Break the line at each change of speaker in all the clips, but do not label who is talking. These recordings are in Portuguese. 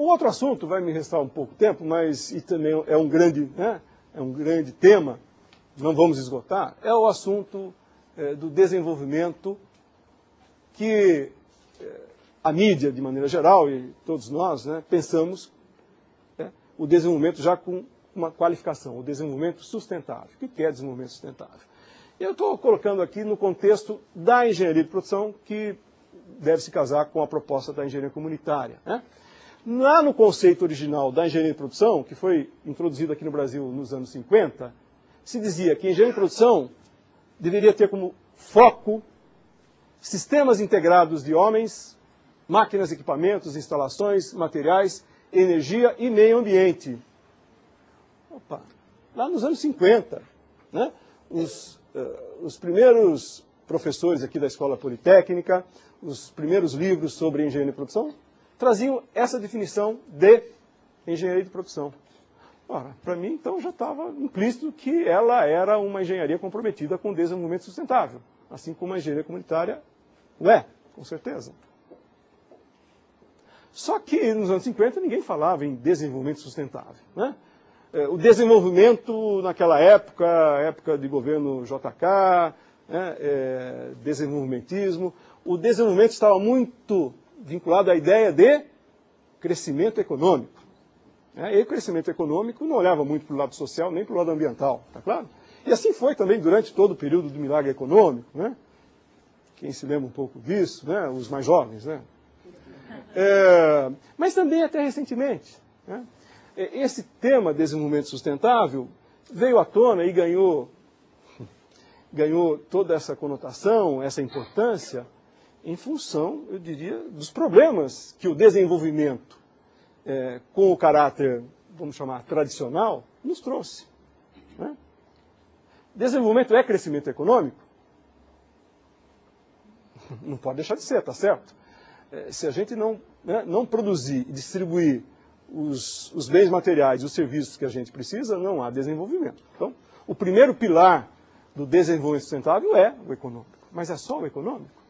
O outro assunto, vai me restar um pouco tempo, mas e também é um grande tema, não vamos esgotar, é o assunto do desenvolvimento que a mídia, de maneira geral, e todos nós, pensamos o desenvolvimento já com uma qualificação, o desenvolvimento sustentável. O que é desenvolvimento sustentável? Eu estou colocando aqui no contexto da engenharia de produção, que deve se casar com a proposta da engenharia comunitária. Lá no conceito original da engenharia de produção, que foi introduzido aqui no Brasil nos anos 50, se dizia que a engenharia de produção deveria ter como foco sistemas integrados de homens, máquinas, equipamentos, instalações, materiais, energia e meio ambiente. Opa, lá nos anos 50, os primeiros professores aqui da Escola Politécnica, os primeiros livros sobre engenharia de produção, traziam essa definição de engenharia de produção. Ora, para mim, então, já estava implícito que ela era uma engenharia comprometida com o desenvolvimento sustentável, assim como a engenharia comunitária o é, com certeza. Só que nos anos 50 ninguém falava em desenvolvimento sustentável. O desenvolvimento naquela época de governo JK, desenvolvimentismo, o desenvolvimento estava muito vinculado à ideia de crescimento econômico. E o crescimento econômico não olhava muito para o lado social nem para o lado ambiental, tá claro? E assim foi também durante todo o período do milagre econômico. Quem se lembra um pouco disso, os mais jovens. Mas também até recentemente. Esse tema desenvolvimento sustentável veio à tona e ganhou toda essa conotação, essa importância, em função, eu diria, dos problemas que o desenvolvimento, com o caráter, vamos chamar, tradicional, nos trouxe. Desenvolvimento é crescimento econômico? Não pode deixar de ser, tá certo? Se a gente não produzir e distribuir os bens materiais, os serviços que a gente precisa, não há desenvolvimento. Então, o primeiro pilar do desenvolvimento sustentável é o econômico. Mas é só o econômico?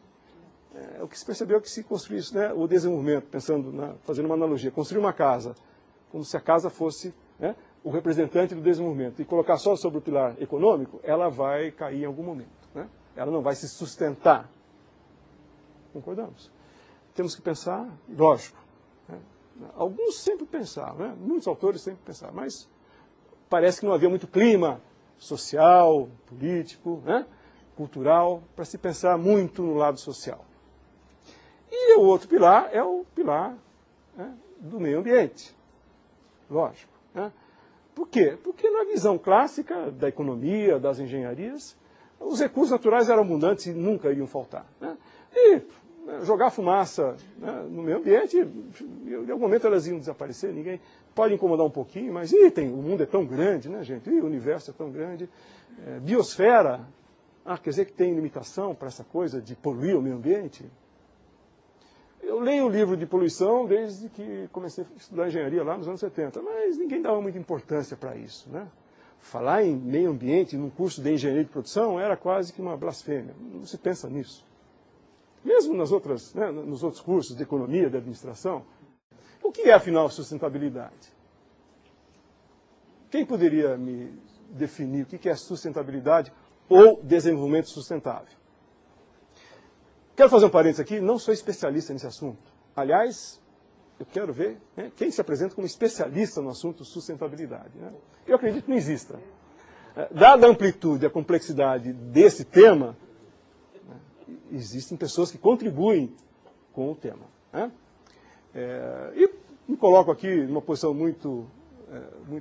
O que se percebeu é que se construísse o desenvolvimento, fazendo uma analogia, construir uma casa, como se a casa fosse o representante do desenvolvimento, e colocar só sobre o pilar econômico, ela vai cair em algum momento. Ela não vai se sustentar. Concordamos? Temos que pensar, lógico. Alguns sempre pensavam, muitos autores sempre pensavam, mas parece que não havia muito clima social, político, cultural, para se pensar muito no lado social. E o outro pilar é o pilar do meio ambiente. Lógico. Por quê? Porque na visão clássica da economia, das engenharias, os recursos naturais eram abundantes e nunca iriam faltar. E jogar fumaça no meio ambiente, em algum momento elas iam desaparecer, ninguém pode incomodar um pouquinho, mas o mundo é tão grande, gente? O universo é tão grande. Biosfera, quer dizer que tem limitação para essa coisa de poluir o meio ambiente? Eu leio o livro de poluição desde que comecei a estudar engenharia lá nos anos 70, mas ninguém dava muita importância para isso. Falar em meio ambiente num curso de engenharia de produção era quase que uma blasfêmia, não se pensa nisso. Mesmo nos outros cursos de economia, de administração. O que é, afinal, sustentabilidade? Quem poderia me definir o que é sustentabilidade ou desenvolvimento sustentável? Quero fazer um parênteses aqui, não sou especialista nesse assunto. Aliás, eu quero ver quem se apresenta como especialista no assunto sustentabilidade. Eu acredito que não exista. Dada a amplitude e a complexidade desse tema, existem pessoas que contribuem com o tema. E me coloco aqui numa posição muito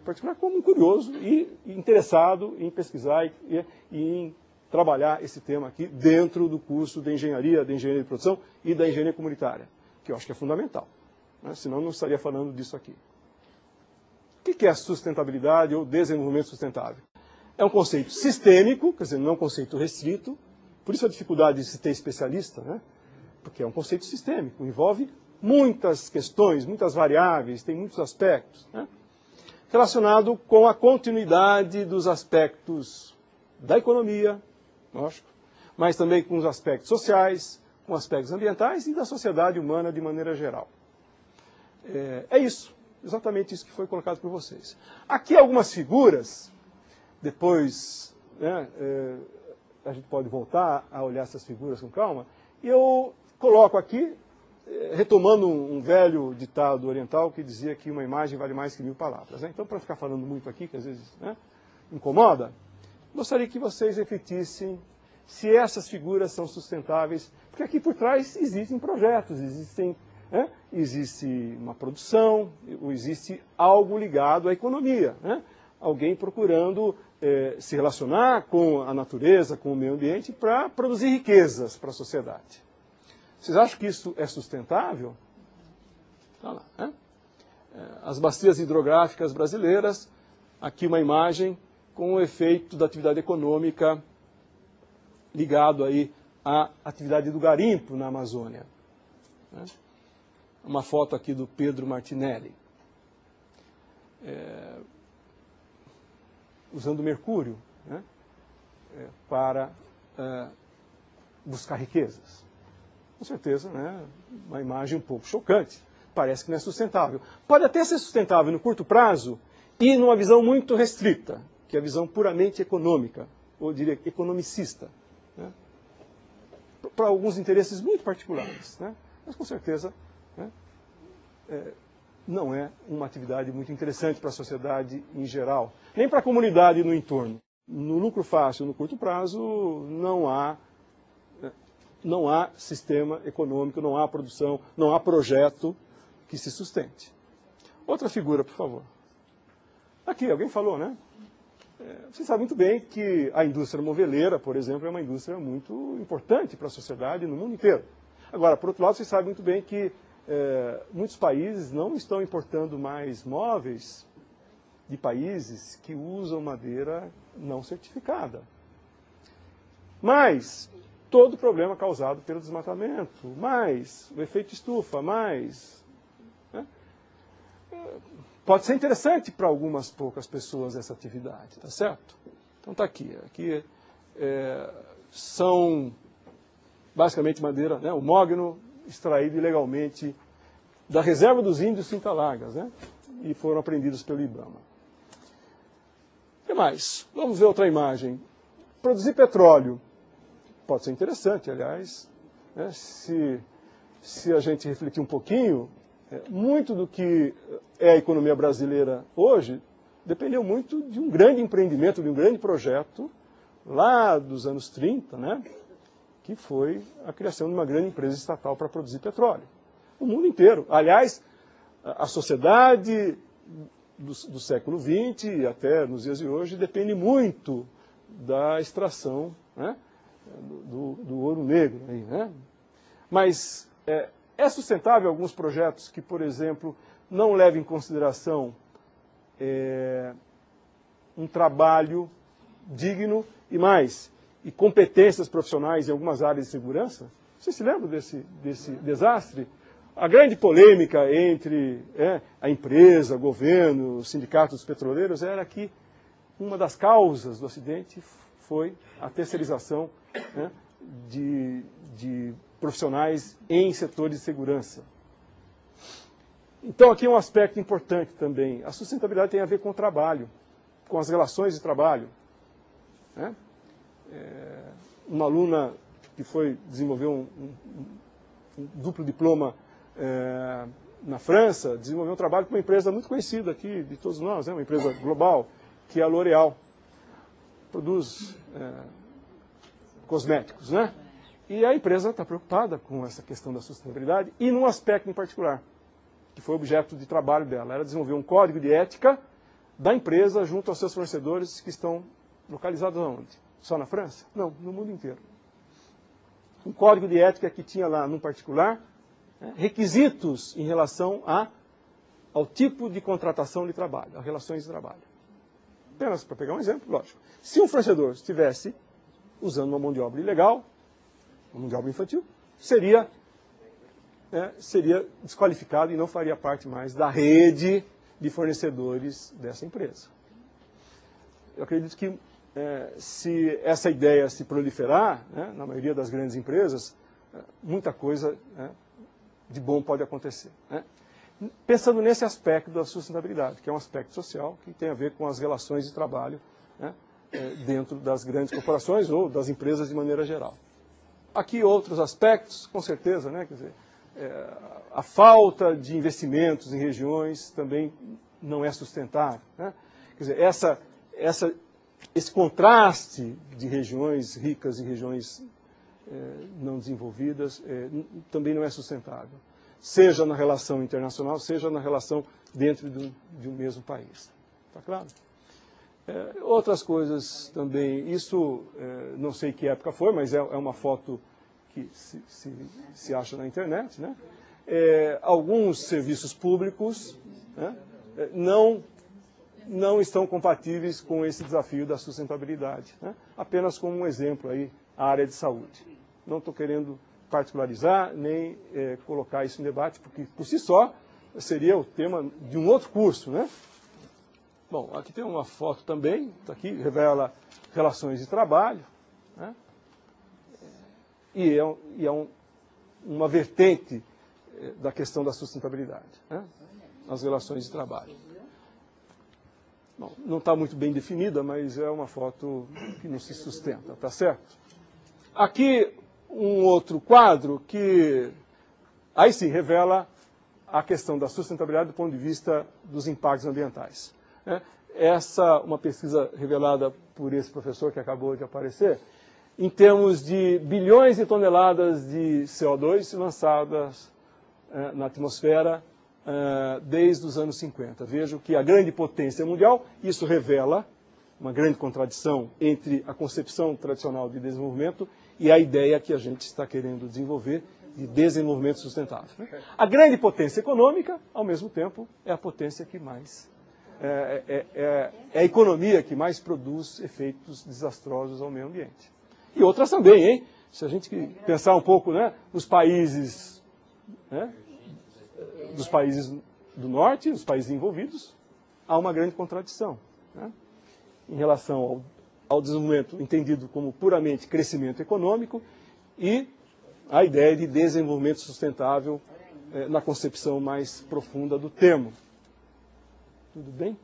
particular como um curioso e interessado em pesquisar e em trabalhar esse tema aqui dentro do curso de engenharia de produção e da engenharia comunitária, que eu acho que é fundamental. Senão não estaria falando disso aqui. O que é sustentabilidade ou desenvolvimento sustentável? É um conceito sistêmico, quer dizer, não é um conceito restrito. Por isso a dificuldade de se ter especialista, porque é um conceito sistêmico, envolve muitas questões, muitas variáveis, tem muitos aspectos, relacionado com a continuidade dos aspectos da economia, lógico, mas também com os aspectos sociais, com aspectos ambientais e da sociedade humana de maneira geral. É isso, exatamente isso que foi colocado por vocês. Aqui algumas figuras, depois, né, a gente pode voltar a olhar essas figuras com calma, e eu coloco aqui, retomando um velho ditado oriental que dizia que uma imagem vale mais que 1000 palavras. Né? Então, para ficar falando muito aqui, que às vezes, né, incomoda, gostaria que vocês refletissem se essas figuras são sustentáveis, porque aqui por trás existem projetos, existe uma produção, ou existe algo ligado à economia. Né? Alguém procurando se relacionar com a natureza, com o meio ambiente, para produzir riquezas para a sociedade. Vocês acham que isso é sustentável? Tá lá, né? As bacias hidrográficas brasileiras, aqui uma imagem com o efeito da atividade econômica ligado aí à atividade do garimpo na Amazônia. Né? Uma foto aqui do Pedro Martinelli. Usando mercúrio, né, para buscar riquezas. Com certeza, né, uma imagem um pouco chocante. Parece que não é sustentável. Pode até ser sustentável no curto prazo e numa visão muito restrita, que é a visão puramente econômica, ou diria economicista, né, para alguns interesses muito particulares. Né, mas com certeza, né, não é uma atividade muito interessante para a sociedade em geral, nem para a comunidade no entorno. No lucro fácil, no curto prazo, não há sistema econômico, não há produção, não há projeto que se sustente. Outra figura, por favor. Aqui, alguém falou, né? Você sabe muito bem que a indústria moveleira, por exemplo, é uma indústria muito importante para a sociedade no mundo inteiro. Agora, por outro lado, você sabe muito bem que muitos países não estão importando mais móveis de países que usam madeira não certificada. Mas todo o problema causado pelo desmatamento, mais o efeito estufa, mais... Né? Pode ser interessante para algumas poucas pessoas essa atividade, tá certo? Então está aqui. Aqui são basicamente madeira, né, o mogno extraído ilegalmente da reserva dos índios Cinta-Largas, né, e foram apreendidos pelo IBAMA. O que mais? Vamos ver outra imagem. Produzir petróleo. Pode ser interessante, aliás, né, se a gente refletir um pouquinho, muito do que é a economia brasileira hoje dependeu muito de um grande empreendimento, de um grande projeto, lá dos anos 30, né, que foi a criação de uma grande empresa estatal para produzir petróleo. O mundo inteiro. Aliás, a sociedade do século XX e até nos dias de hoje depende muito da extração, né, do ouro negro. Aí, né? Mas é sustentável alguns projetos que, por exemplo, não levam em consideração um trabalho digno e competências profissionais em algumas áreas de segurança? Você se lembra desse desastre? A grande polêmica entre a empresa, o governo, os sindicatos dos petroleiros era que uma das causas do acidente foi a terceirização, né, de profissionais em setores de segurança. Então aqui é um aspecto importante também. A sustentabilidade tem a ver com o trabalho, com as relações de trabalho. Né? Uma aluna que desenvolveu um duplo diploma na França, desenvolveu um trabalho com uma empresa muito conhecida aqui, de todos nós, uma empresa global, que é a L'Oréal. Produz cosméticos, né? E a empresa está preocupada com essa questão da sustentabilidade e num aspecto em particular, que foi objeto de trabalho dela. Ela desenvolveu um código de ética da empresa junto aos seus fornecedores que estão localizados onde? Só na França? Não, no mundo inteiro. Um código de ética que tinha lá, num particular, requisitos em relação ao tipo de contratação de trabalho, às relações de trabalho. Apenas para pegar um exemplo, lógico. Se um fornecedor estivesse usando uma mão de obra ilegal, uma mão de obra infantil, seria desqualificado e não faria parte mais da rede de fornecedores dessa empresa. Eu acredito que se essa ideia se proliferar, né, na maioria das grandes empresas, muita coisa de bom pode acontecer. Né? pensando nesse aspecto da sustentabilidade, que é um aspecto social que tem a ver com as relações de trabalho, né, dentro das grandes corporações ou das empresas de maneira geral. Aqui outros aspectos, com certeza, né, quer dizer, a falta de investimentos em regiões também não é sustentável, né? Quer dizer, esse contraste de regiões ricas e regiões não desenvolvidas também não é sustentável, seja na relação internacional, seja na relação dentro de um mesmo país. Está claro? Outras coisas também, isso não sei que época foi, mas é uma foto que se acha na internet, né? Alguns serviços públicos, né, não estão compatíveis com esse desafio da sustentabilidade, né? Apenas como um exemplo aí, a área de saúde. Não estou querendo particularizar, nem colocar isso em debate, porque por si só seria o tema de um outro curso, né? Bom, aqui tem uma foto também, tá aqui, revela relações de trabalho, né? E é uma vertente da questão da sustentabilidade, né? As relações de trabalho. Bom, não está muito bem definida, mas é uma foto que não se sustenta, tá certo? Aqui um outro quadro que, aí sim, revela a questão da sustentabilidade do ponto de vista dos impactos ambientais, né? Uma pesquisa revelada por esse professor que acabou de aparecer, em termos de bilhões de toneladas de CO2 lançadas na atmosfera desde os anos 50. Vejo que a grande potência mundial, isso revela uma grande contradição entre a concepção tradicional de desenvolvimento e a ideia que a gente está querendo desenvolver de desenvolvimento sustentável, né? A grande potência econômica, ao mesmo tempo, é a potência que mais... é a economia que mais produz efeitos desastrosos ao meio ambiente. E outras também, hein? Se a gente pensar um pouco, né, nos países, né, dos países do norte, os países envolvidos, há uma grande contradição, né, em relação ao desenvolvimento entendido como puramente crescimento econômico e a ideia de desenvolvimento sustentável na concepção mais profunda do termo. Tudo bem?